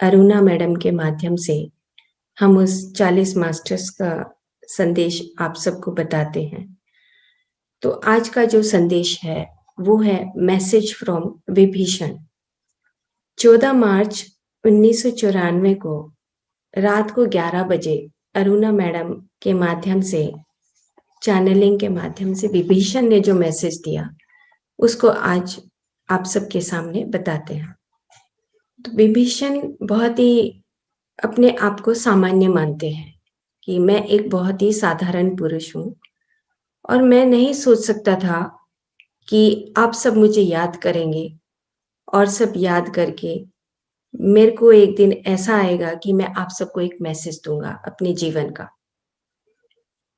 Aruna madam के माध्यम से हम उस 40 मास्टर्स का संदेश आप सबको बताते हैं। तो आज का जो संदेश है वो है मैसेज फ्रॉम विभीषण। 14 मार्च 1994 को रात को 11 बजे अरुणा मैडम के माध्यम से, चैनलिंग के माध्यम से विभीषण ने जो मैसेज दिया उसको आज आप सबके सामने बताते हैं। तो विभीषण बहुत ही अपने आप को सामान्य मानते हैं कि मैं एक बहुत ही साधारण पुरुष हूँ और मैं नहीं सोच सकता था कि आप सब मुझे याद करेंगे और सब याद करके मेरे को एक दिन ऐसा आएगा कि मैं आप सबको एक मैसेज दूंगा अपने जीवन का।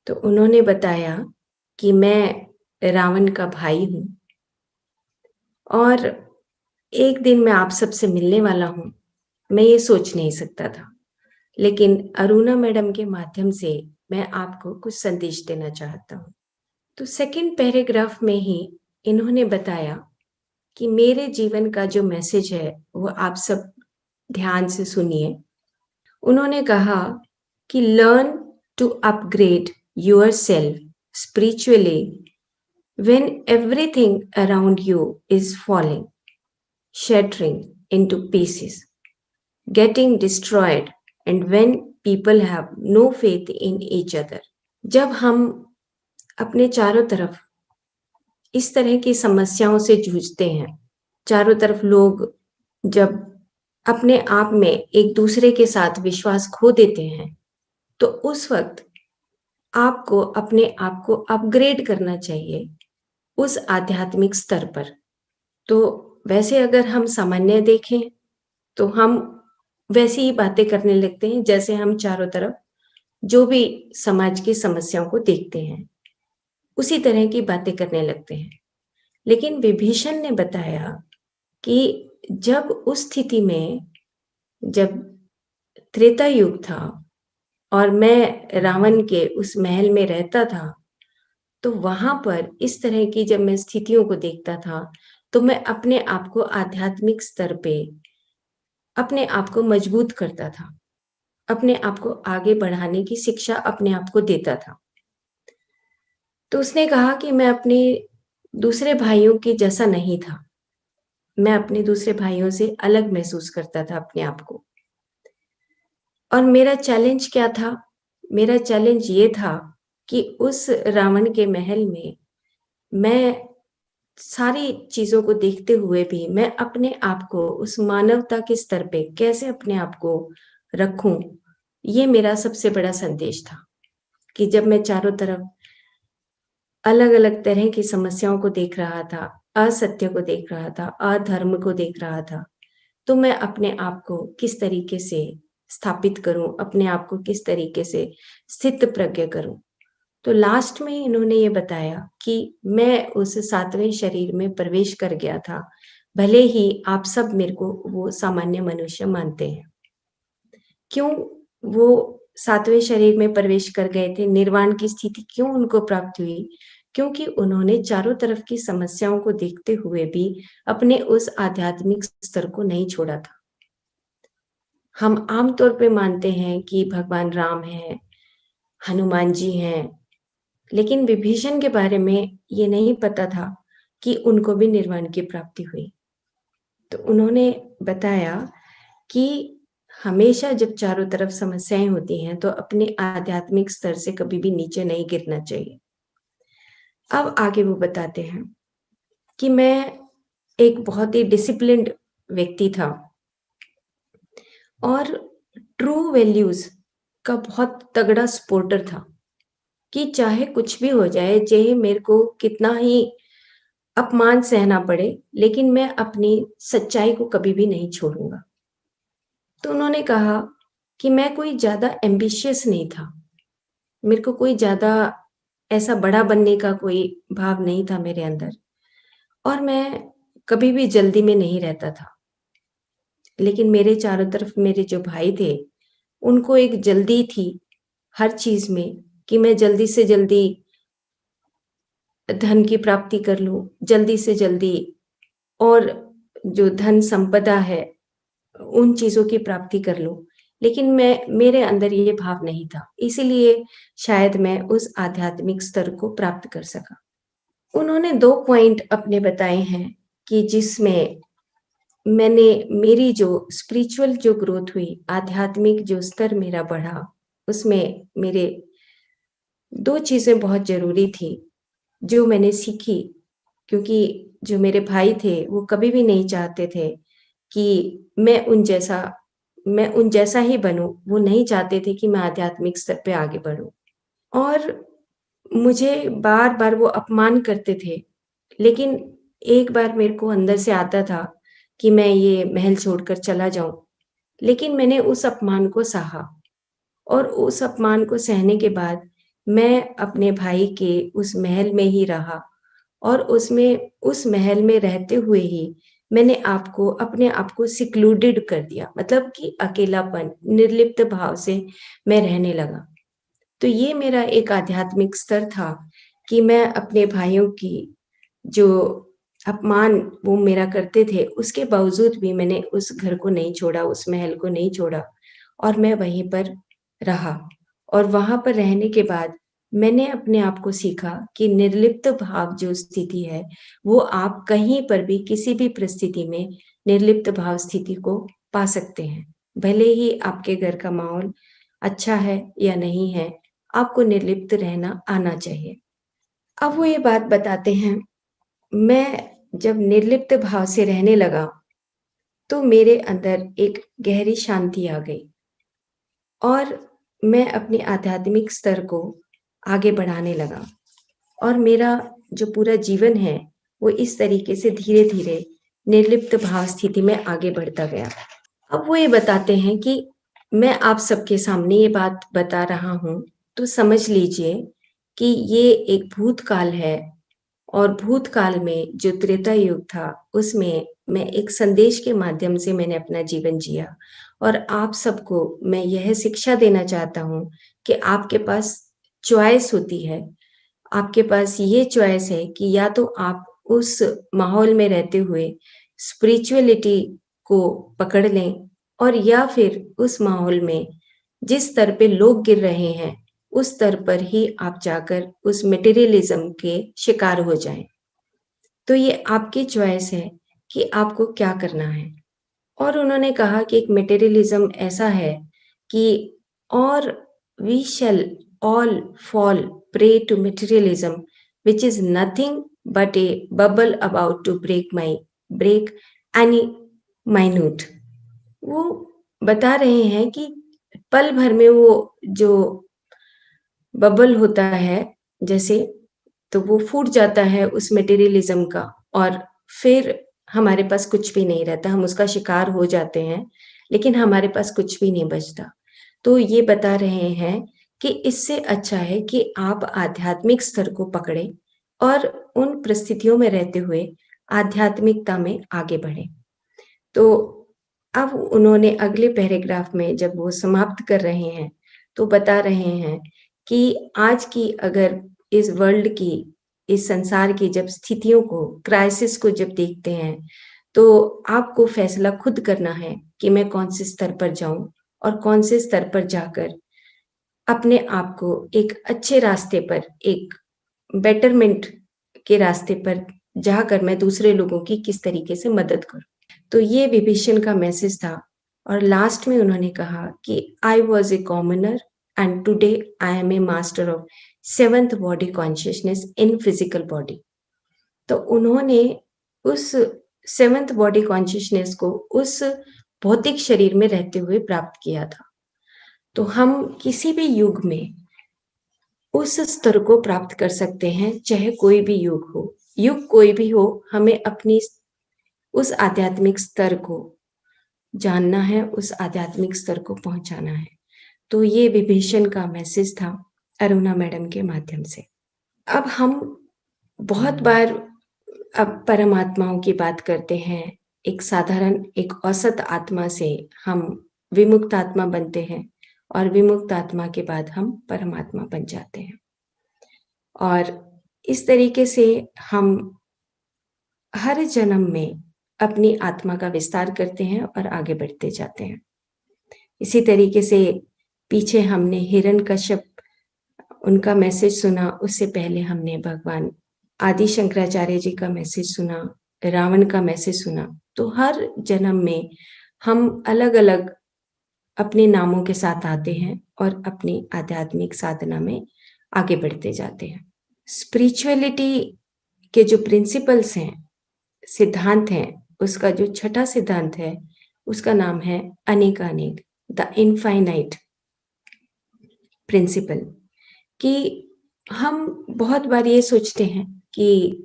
तो उन्होंने बताया कि मैं रावण का भाई हूँ और एक दिन मैं आप सबसे मिलने वाला हूँ, मैं ये सोच नहीं सकता था। लेकिन अरुणा मैडम के माध्यम से मैं आपको कुछ संदेश देना चाहता हूँ। तो सेकंड पैराग्राफ में ही इन्होंने बताया कि मेरे जीवन का जो मैसेज है वो आप सब ध्यान से सुनिए। उन्होंने कहा कि learn to upgrade yourself spiritually when everything around you is falling, shattering into pieces, getting destroyed, and when people have no faith in each other. जब हम अपने चारों तरफ इस तरह की समस्याओं से जूझते हैं, चारों तरफ लोग जब अपने आप में एक दूसरे के साथ विश्वास खो देते हैं, तो उस वक्त आपको अपने आप को अपग्रेड करना चाहिए उस आध्यात्मिक स्तर पर। तो वैसे अगर हम सामान्य देखें तो हम वैसी ही बातें करने लगते हैं जैसे हम चारों तरफ जो भी समाज की समस्याओं को देखते हैं उसी तरह की बातें करने लगते हैं। लेकिन विभीषण ने बताया कि जब उस स्थिति में, जब त्रेता युग था और मैं रावण के उस महल में रहता था, तो वहां पर इस तरह की जब मैं स्थितियों को देखता था तो मैं अपने आप को आध्यात्मिक स्तर पे अपने आप को मजबूत करता था, अपने आप को आगे बढ़ाने की शिक्षा अपने आप को देता था। तो उसने कहा कि मैं अपने दूसरे भाइयों के जैसा नहीं था, मैं अपने दूसरे भाइयों से अलग महसूस करता था अपने आप को। और मेरा चैलेंज क्या था? मेरा चैलेंज ये था कि उस रावण के महल में मैं सारी चीज़ों को देखते हुए भी मैं अपने आप को उस मानवता के स्तर पे कैसे अपने आप को रखूं, ये मेरा सबसे बड़ा संदेश था। कि जब मैं चारों तरफ अलग-अलग तरह की समस्याओं को देख रहा था, असत्य को देख रहा था, अधर्म को देख रहा था, तो मैं अपने आप को किस तरीके से स्थापित करूं, अपने आप को किस तरीके से स्थित प्रज्ञ करूं। तो लास्ट में इन्होंने ये बताया कि मैं उस 7वें शरीर में प्रवेश कर गया था, भले ही आप सब मेरे को वो सामान्य मनुष्य मानते हैं। क्यों वो 7वें शरीर में प्रवेश कर गए थे, निर्वाण की स्थिति क्यों उनको प्राप्त हुई? क्योंकि उन्होंने चारों तरफ की समस्याओं को देखते हुए भी अपने उस आध्यात्मिक स्तर को नहीं छोड़ा था। हम आम तौर पे मानते हैं कि भगवान राम हैं, हनुमान जी हैं, लेकिन विभीषण के बारे में ये नहीं पता था कि उनको भी निर्वाण की प्राप्ति हुई। तो उन्होंने बताया कि हमेशा जब चारों तरफ समस्याएं होती हैं तो अपने आध्यात्मिक स्तर से कभी भी नीचे नहीं गिरना चाहिए। अब आगे वो बताते हैं कि मैं एक बहुत ही डिसिप्लिन्ड व्यक्ति था और ट्रू वैल्यूज का बहुत तगड़ा सपोर्टर था कि चाहे कुछ भी हो जाए, चाहे मेरे को कितना ही अपमान सहना पड़े, लेकिन मैं अपनी सच्चाई को कभी भी नहीं छोड़ूंगा। तो उन्होंने कहा कि मैं कोई ज़्यादा एम्बिशियस नहीं था, मेरे को कोई ज़्यादा ऐसा बड़ा बनने का कोई भाव नहीं था मेरे अंदर और मैं कभी भी जल्दी में नहीं रहता था। लेकिन मेरे चारों तरफ मेरे जो भाई थे, उनको एक जल्दी थी हर चीज़ में कि मैं जल्दी से जल्दी धन की प्राप्ति कर लूँ, जल्दी से जल्दी, और जो धन संपदा है उन चीज़ों की प्राप्ति कर लूँ। लेकिन मेरे अंदर ये भाव नहीं था, इसीलिए शायद मैं उस आध्यात्मिक स्तर को प्राप्त कर सका। उन्होंने 2 पॉइंट अपने बताए हैं कि जिसमें मैंने मेरी जो स्पिरिचुअल जो ग्रोथ हुई, आध्यात्मिक जो स्तर मेरा बढ़ा, उसमें मेरे 2 चीज़ें बहुत ज़रूरी थी, जो मैंने सीखी, क्योंकि जो मेरे भाई थे, वो कभी भी नहीं चाहते थे कि मैं उन जैसा ही बनूँ, वो नहीं चाहते थे कि मैं आध्यात्मिक स्तर पे आगे बढ़ूँ। और मुझे बार-बार वो अपमान करते थे, लेकिन एक बार मेरे को अंदर से आता था कि मैं ये महल छोड़कर चला जाऊँ, लेकिन मैंने उस अपमान को सहा और उस अपमान को सहने के बाद मैं अपने भाई के उस महल में ही रहा और उस महल में रहते हुए ही मैंने अपने आप को सिक्लूडेड कर दिया, मतलब कि अकेलापन, निर्लिप्त भाव से मैं रहने लगा। तो ये मेरा एक आध्यात्मिक स्तर था कि मैं अपने भाइयों की जो अपमान वो मेरा करते थे, उसके बावजूद भी मैंने उस घर को नहीं छोड़ा, उस महल को नहीं छोड़ा और मैं वहीं पर रहा। और वहाँ पर रहने के बाद मैंने अपने आप को सीखा कि निर्लिप्त भाव जो स्थिति है, वो आप कहीं पर भी, किसी भी परिस्थिति में निर्लिप्त भाव स्थिति को पा सकते हैं। भले ही आपके घर का माहौल अच्छा है या नहीं है, आपको निर्लिप्त रहना आना चाहिए। अब वो ये बात बताते हैं, मैं जब निर्लिप्त भाव से रहने लगा, तो मेरे अंदर एक गहरी शांति आ गई और मैं अपने आध्यात्मिक स्तर को आगे बढ़ाने लगा और मेरा जो पूरा जीवन है, वो इस तरीके से धीरे-धीरे निर्लिप्त भाव स्थिति में आगे बढ़ता गया। अब वो ये बताते हैं कि मैं आप सबके सामने ये बात बता रहा हूँ, तो समझ लीजिए कि ये एक भूतकाल है और भूतकाल में जो त्रेता युग था, उसमें मैं एक संदेश के माध्यम से मैंने अपना जीवन जिया और आप सबको मैं यह शिक्षा देना चाहता हूँ कि आपके पास चॉइस होती है। आपके पास ये चॉइस है कि या तो आप उस माहौल में रहते हुए स्पिरिचुअलिटी को पकड़ लें और या फिर उस माहौल में जिस स्तर पे लोग गिर रहे हैं, उस स्तर पर ही आप जाकर उस मटेरियलिज़्म के शिकार हो जाएँ। तो ये आपकी चॉइस है कि आपको क्या करना है। और उन्होंने कहा कि एक मटेरियलिज़्म ऐसा है कि और we shall all fall prey to materialism which is nothing but a bubble about to break any minute. वो बता रहे हैं कि पल भर में वो जो बबल होता है जैसे, तो वो फूट जाता है उस मटेरियलिज़्म का और फिर हमारे पास कुछ भी नहीं रहता, हम उसका शिकार हो जाते हैं, लेकिन हमारे पास कुछ भी नहीं बचता। तो ये बता रहे हैं कि इससे अच्छा है कि आप आध्यात्मिक स्तर को पकड़ें और उन परिस्थितियों में रहते हुए आध्यात्मिकता में आगे बढ़ें। तो अब उन्होंने अगले पैराग्राफ में जब वो समाप्त कर रहे हैं, तो बता रहे हैं कि आज की अगर इस वर्ल्ड की, इस संसार की जब स्थितियों को, क्राइसिस को जब देखते हैं, तो आपको फैसला खुद करना है कि मैं कौन से स्तर पर जाऊँ और कौन से स्तर पर जाकर अपने आप को एक अच्छे रास्ते पर, एक बेटरमेंट के रास्ते पर जाकर मैं दूसरे लोगों की किस तरीके से मदद करूँ। तो ये विभीषण का मैसेज था और लास्ट में उन्होंने कहा कि I was a commoner and today I am a master of seventh body consciousness in physical body. तो उन्होंने उस सेवंथ बॉडी कॉन्शियसनेस को उस भौतिक शरीर में रहते हुए प्राप्त किया था। तो हम किसी भी युग में उस स्तर को प्राप्त कर सकते हैं, चाहे कोई भी युग हो। युग कोई भी हो, हमें अपनी उस आध्यात्मिक स्तर को जानना है, उस आध्यात्मिक स्तर को पहुँचाना है। तो ये विभीषण का मैसेज था अरुणा मैडम के माध्यम से। अब हम बहुत बार अब परमात्माओं की बात करते हैं, एक साधारण, एक औसत आत्मा से हम विमुक्त आत्मा बनते हैं और विमुक्त आत्मा के बाद हम परमात्मा बन जाते हैं। और इस तरीके से हम हर जन्म में अपनी आत्मा का विस्तार करते हैं और आगे बढ़ते जाते हैं। इसी तरीके से पीछे हमने हिरण्यकश्यप उनका मैसेज सुना, उससे पहले हमने भगवान आदि शंकराचार्य जी का मैसेज सुना, रावण का मैसेज सुना। तो हर जन्म में हम अलग-अलग अपने नामों के साथ आते हैं और अपनी आध्यात्मिक साधना में आगे बढ़ते जाते हैं। स्पिरिचुअलिटी के जो प्रिंसिपल्स हैं, सिद्धांत हैं, उसका जो छठा सिद्धांत है, उसका नाम है अनेकानेक, द इनफाइनाइट प्रिंसिपल। कि हम बहुत बार ये सोचते हैं कि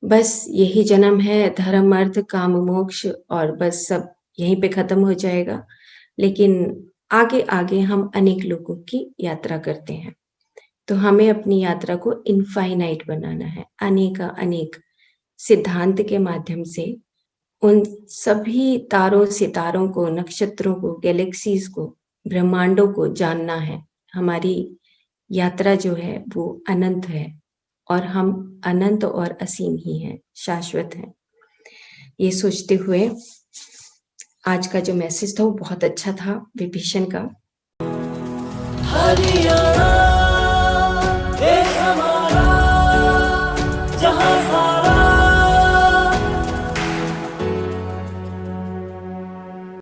बस यही जन्म है, धर्म अर्थ काम मोक्ष और बस सब यहीं पे खत्म हो जाएगा। लेकिन आगे आगे हम अनेक लोगों की यात्रा करते हैं, तो हमें अपनी यात्रा को इनफाइनाइट बनाना है। अनेका अनेक सिद्धांत के माध्यम से उन सभी तारों सितारों को, नक्षत्रों को, गैलेक्सीज को, ब्रह्मांडों को जानना है। हमारी यात्रा जो है वो अनंत है और हम अनंत और असीम ही हैं, शाश्वत हैं। ये सोचते हुए आज का जो मैसेज था वो बहुत अच्छा था विभीषण का। हरियाणा